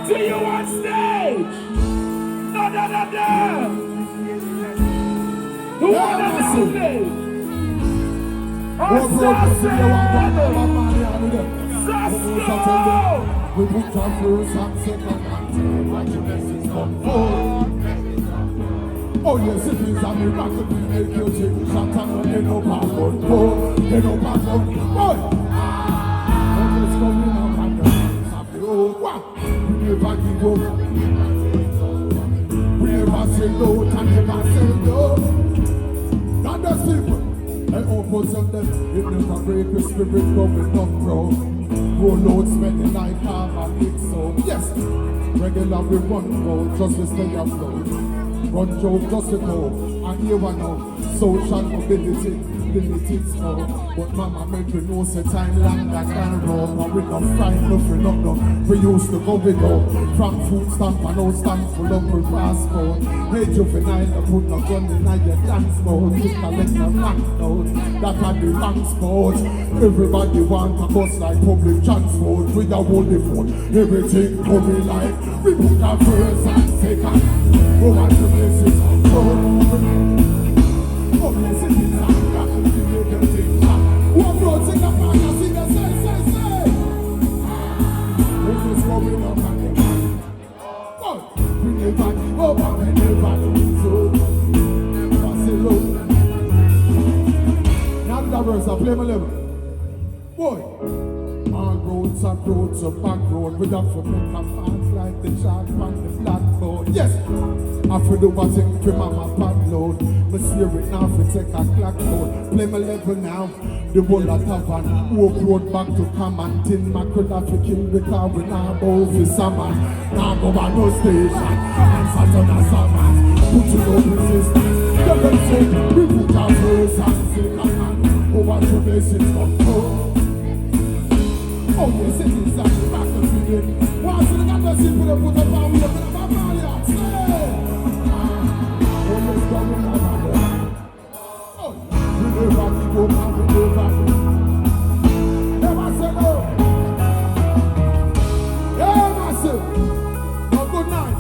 to you on stage. No, no, no, no. The one and only. Sasco. We put our first and second and third blessings come forth. Oh yes, it is a miracle to make you take shot and end up a gun pole. End up a gun pole. Oh, let's go in our hand of the old one. We never give up. We never say no and never say no. Not the simple. I oppose on them. It never break the spirit going up, bro. Roll out smelling like half a big soul. Yes, regular we run road just to stay afloat. Run joke just to go, and here I know. Social mobility, abilities go. But mama make me know say time long that can roll. And we don't find nothing up no. We used to go with go. From food stamp and old stamp full up with passport. Hey juvenile, I put no gun in your dance mode. You collect no bank notes, that had the wrong sport. Everybody want a bus like public transport. We a hold the phone, everything coming like. We put our first and second. Go on to places and go. Oh, yes, it is. I'm got to be making things up. One road, take a back and sing a say. We're just going up and the man. Oh, we never give up and we never lose. So, pass it low. Now the verse, I play my level. Boy. All roads are roads, a back road. We have to make a fast like the chart on the blackboard. Yes, after the watching to mama pad load. Me see it now we take a clock load. Play my level now. The whole of tavern. Walk road back to common. Tin mackerel have to kill the car. We now go for salmon. Now go on no station. And Saturn and Saman. Put you no resistance. Tell them say we put our first and second. Over to blessings come through. Oh yes, it is actually back to feeling. Once you got the simple, they put up our way, but I'm a say. Oh, let's go with our man. Oh, we never give up and we never do. Never say no. Yeah, massive. No, good night.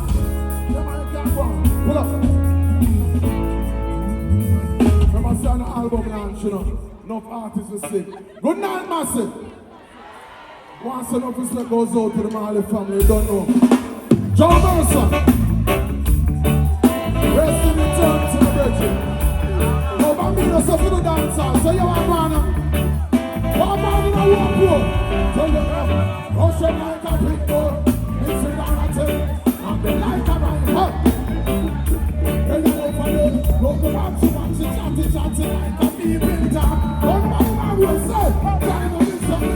Yeah, man, you can't go on. Pull up. Remember, say on the album launch, you know, enough artists will sing. Good night, massive. Once enough respect goes out to the Marley family, you don't know. John Mersa. Rest in eternity to the virgin. No, but me no say for the dancehall. So you want Rana? One man in a walk road. Tell them, ocean like a big boat. It's a down a tail. And the light of my heart. When you go for them, look the man to watch it, chatty like a female dog. One man will say, time on this song.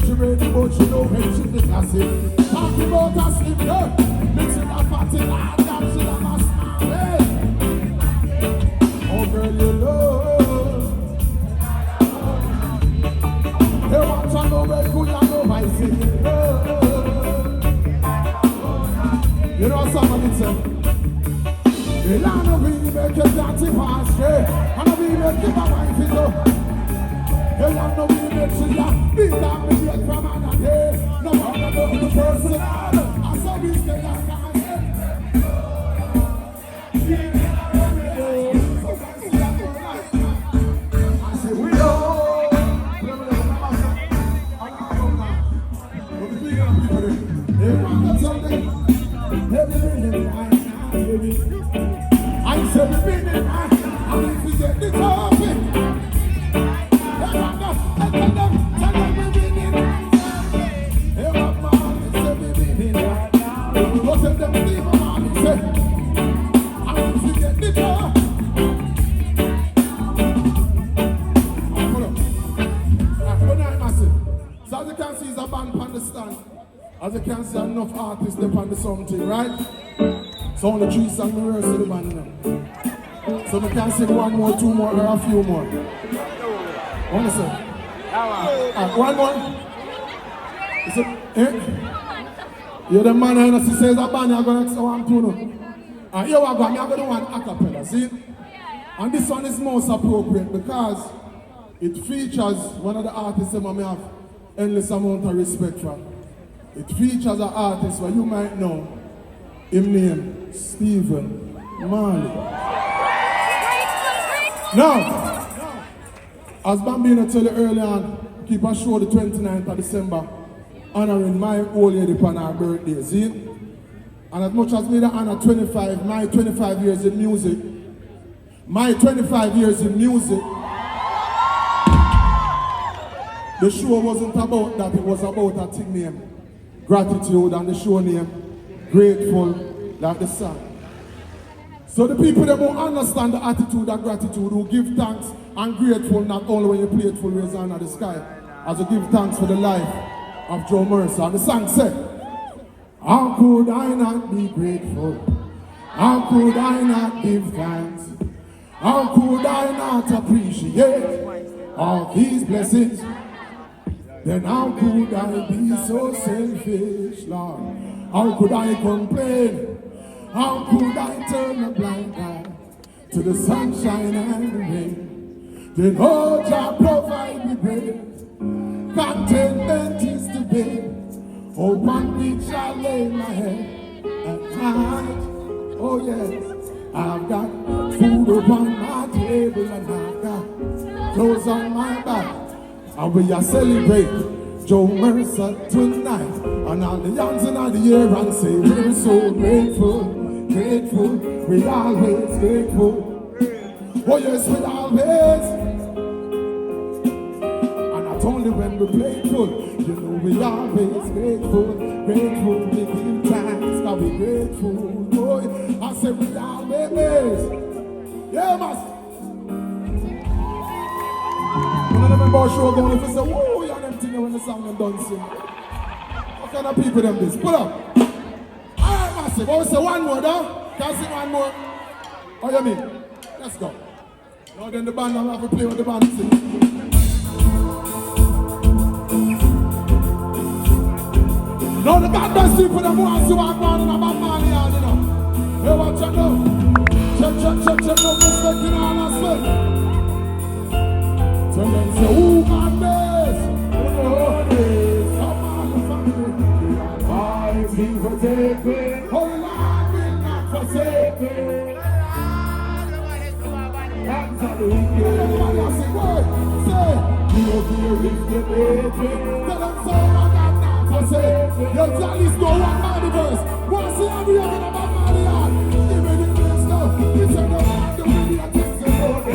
She ready, but she know when she be classic. Talking about a slim girl, mixing a party like that, she have a smile. Hey. Oh girl, you love. Hey, watch out, no way, good, I know I see. You know somebody say, the land of me make a dirty pass, yeah. And we make you my wife, you know. Hey, I know we make sure you be that me get from another day. No matter about the person, I saw we stay like that. I say we all. What the big people do? They want to tell them. Everything right now, baby. I said we been in and if we get the topic. As you can see, enough artists they on the something, right? So only 3 songs we rehearse the band now. So we can sing 1 more, 2 more, or a few more. What is it? 1 more? Is it? You're the man who says a band, you're going to say one tune. And here we go, I'm going to do one a cappella, see? And this one is most appropriate because it features one of the artists that I have endless amount of respect for. It features an artist where you might know him name Stephen Marley. Now, as Bambino told you earlier on, keep a show the 29th of December honoring my old lady upon her birthday, see? And as much as me the honor 25, my 25 years in music, the show wasn't about that, it was about a thing named Gratitude, and the show name Grateful, like the song. So the people that won't understand the attitude of gratitude, who give thanks and grateful not only when you play it full raise hand at the sky, as you give thanks for the life of Joe Mersa. And the song said, how could I not be grateful? How could I not give thanks? How could I not appreciate all these blessings? Then how could I be so selfish, Lord? How could I complain? How could I turn a blind eye to the sunshine and the rain? Then oh, Jah provide me bread. Contentment is the bed. Oh, one which I lay my head at night. Oh yes, I've got food upon my table and I've got clothes on my back. And we are celebrate Joe Mersa tonight. And all the youngs in the air and say we're so grateful, grateful, we always grateful. Oh yes, we always. And not only when we're grateful, you know we always grateful, grateful, we give thanks, God we grateful. Boy, I say we always. Yeah, master. And I remember show going if you say, whoa, you're them thing when the song and done sing. What kind of people them this? Pull up. Alright, massive. Oh, say one more, though. Can I sing one more? What you mean? Let's go. Now then the band, I'm have to play with the band sing. Now the band does people that want to walk around in a bad man yard, you know. Hey, watch out now. Check, no respecting all us. So then say, who got this? Who got this? Come on, the family. We are fighting for taking. Oh, Lord will not forsake me. Hands on the wicked. Everybody else say, what? Say, you know, fear is the baby. Tell them so, I got not forsake me. Your jollies go one by the verse. Want to see every other about my yard? Give me the place now. It's a no man, the way I take the road.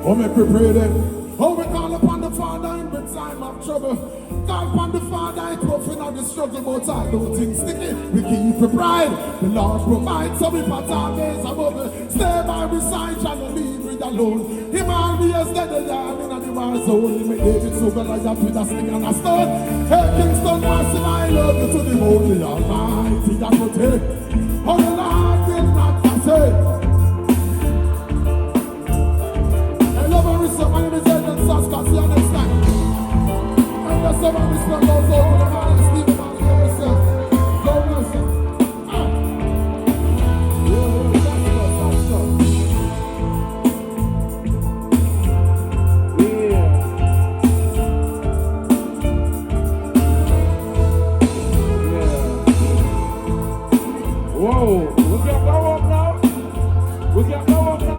Oh, make we pray then. Oh, we call upon the Father in the time of trouble. Call upon the Father in tough in the struggle, but I don't think sticky. We keep the pride. The Lord provides, so we put our days above it. Stay by the side, shall not leave it alone. Him all be as dead as yard in the war zone. He made David so Goliath with a sling and a stone. Hey, Kingston, massive, I love you to the Holy Almighty. I could take. Oh, the Lord will not forsake. My name is Sasco, see you next time. And that's how I respect those